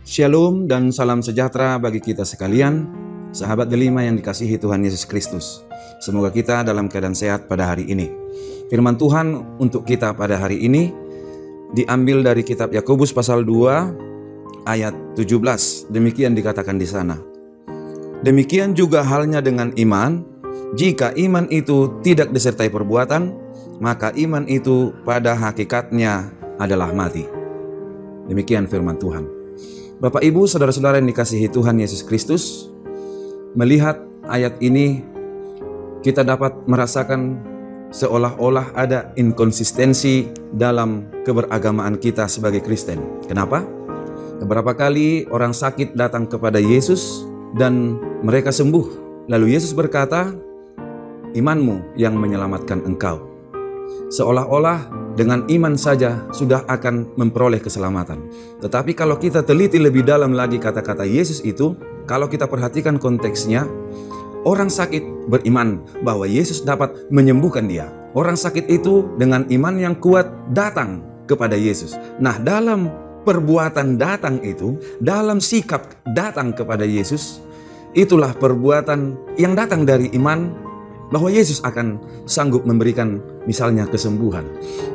Shalom dan salam sejahtera bagi kita sekalian, sahabat delima yang dikasihi Tuhan Yesus Kristus. Semoga kita dalam keadaan sehat pada hari ini. Firman Tuhan untuk kita pada hari ini diambil dari kitab Yakobus pasal 2 ayat 17. Demikian dikatakan di sana. Demikian juga halnya dengan iman, jika iman itu tidak disertai perbuatan, maka iman itu pada hakikatnya adalah mati. Demikian firman Tuhan. Bapak Ibu, saudara-saudara yang dikasihi Tuhan Yesus Kristus, melihat ayat ini kita dapat merasakan seolah-olah ada inkonsistensi dalam keberagamaan kita sebagai Kristen. Kenapa? Beberapa kali orang sakit datang kepada Yesus dan mereka sembuh. Lalu Yesus berkata, "Imanmu yang menyelamatkan engkau." Seolah-olah dengan iman saja sudah akan memperoleh keselamatan. Tetapi kalau kita teliti lebih dalam lagi kata-kata Yesus itu, kalau kita perhatikan konteksnya, orang sakit beriman bahwa Yesus dapat menyembuhkan dia. Orang sakit itu dengan iman yang kuat datang kepada Yesus. Nah, dalam perbuatan datang itu, dalam sikap datang kepada Yesus, itulah perbuatan yang datang dari iman bahwa Yesus akan sanggup memberikan misalnya kesembuhan.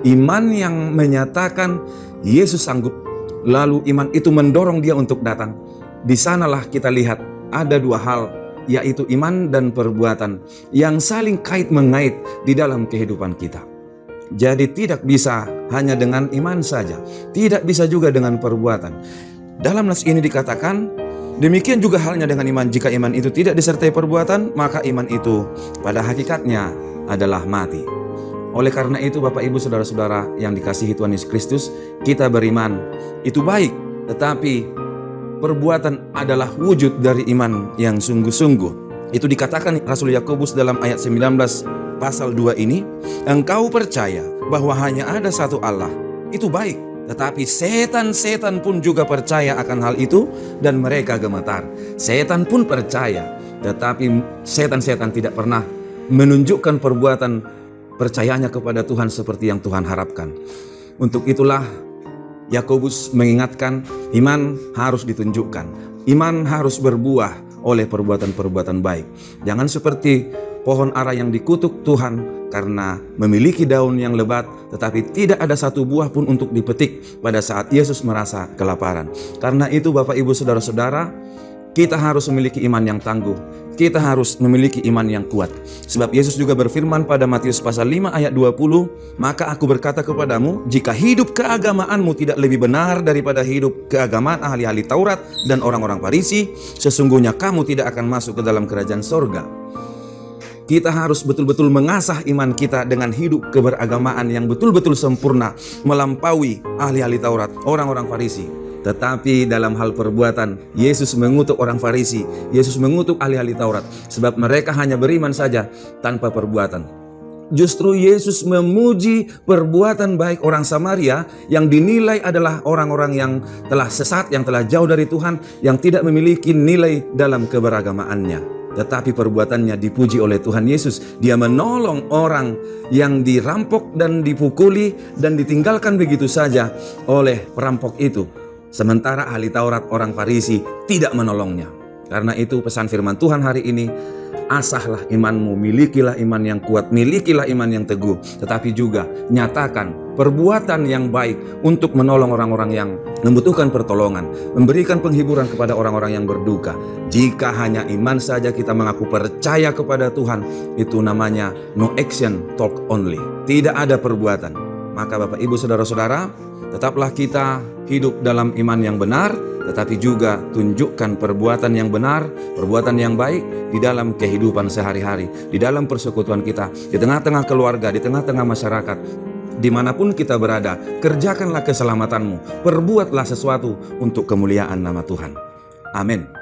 Iman yang menyatakan Yesus sanggup, lalu iman itu mendorong dia untuk datang. Di sanalah kita lihat ada dua hal, yaitu iman dan perbuatan yang saling kait-mengait di dalam kehidupan kita. Jadi tidak bisa hanya dengan iman saja, tidak bisa juga dengan perbuatan. Dalam nas ini dikatakan, demikian juga halnya dengan iman, jika iman itu tidak disertai perbuatan, maka iman itu pada hakikatnya adalah mati. Oleh karena itu Bapak Ibu Saudara-saudara yang dikasihi Tuhan Yesus Kristus, kita beriman itu baik, tetapi perbuatan adalah wujud dari iman yang sungguh-sungguh. Itu dikatakan Rasul Yakobus dalam ayat 19 pasal 2 ini, engkau percaya bahwa hanya ada satu Allah, itu baik. Tetapi setan-setan pun juga percaya akan hal itu dan mereka gemetar. Setan pun percaya, tetapi setan-setan tidak pernah menunjukkan perbuatan percayanya kepada Tuhan seperti yang Tuhan harapkan. Untuk itulah Yakobus mengingatkan, iman harus ditunjukkan. Iman harus berbuah oleh perbuatan-perbuatan baik. Jangan seperti pohon ara yang dikutuk Tuhan karena memiliki daun yang lebat, tetapi tidak ada satu buah pun untuk dipetik pada saat Yesus merasa kelaparan. Karena itu Bapak Ibu Saudara-saudara, kita harus memiliki iman yang tangguh. Kita harus memiliki iman yang kuat. Sebab Yesus juga berfirman pada Matius pasal 5 ayat 20, maka aku berkata kepadamu, jika hidup keagamaanmu tidak lebih benar daripada hidup keagamaan ahli-ahli Taurat dan orang-orang Farisi, sesungguhnya kamu tidak akan masuk ke dalam kerajaan sorga. Kita harus betul-betul mengasah iman kita dengan hidup keberagamaan yang betul-betul sempurna, melampaui ahli-ahli Taurat, orang-orang Farisi. Tetapi dalam hal perbuatan, Yesus mengutuk orang Farisi, Yesus mengutuk ahli-ahli Taurat, sebab mereka hanya beriman saja tanpa perbuatan. Justru Yesus memuji perbuatan baik orang Samaria yang dinilai adalah orang-orang yang telah sesat, yang telah jauh dari Tuhan, yang tidak memiliki nilai dalam keberagamaannya. Tetapi perbuatannya dipuji oleh Tuhan Yesus. Dia menolong orang yang dirampok dan dipukuli dan ditinggalkan begitu saja oleh perampok itu. Sementara ahli Taurat, orang Farisi, tidak menolongnya. Karena itu pesan firman Tuhan hari ini, asahlah imanmu, milikilah iman yang kuat, milikilah iman yang teguh. Tetapi juga nyatakan perbuatan yang baik untuk menolong orang-orang yang membutuhkan pertolongan, memberikan penghiburan kepada orang-orang yang berduka. Jika hanya iman saja kita mengaku percaya kepada Tuhan, itu namanya no action, talk only. Tidak ada perbuatan. Maka Bapak Ibu Saudara-saudara, tetaplah kita hidup dalam iman yang benar, tetapi juga tunjukkan perbuatan yang benar, perbuatan yang baik di dalam kehidupan sehari-hari, di dalam persekutuan kita, di tengah-tengah keluarga, di tengah-tengah masyarakat. Dimanapun kita berada, kerjakanlah keselamatanmu, perbuatlah sesuatu untuk kemuliaan nama Tuhan. Amin.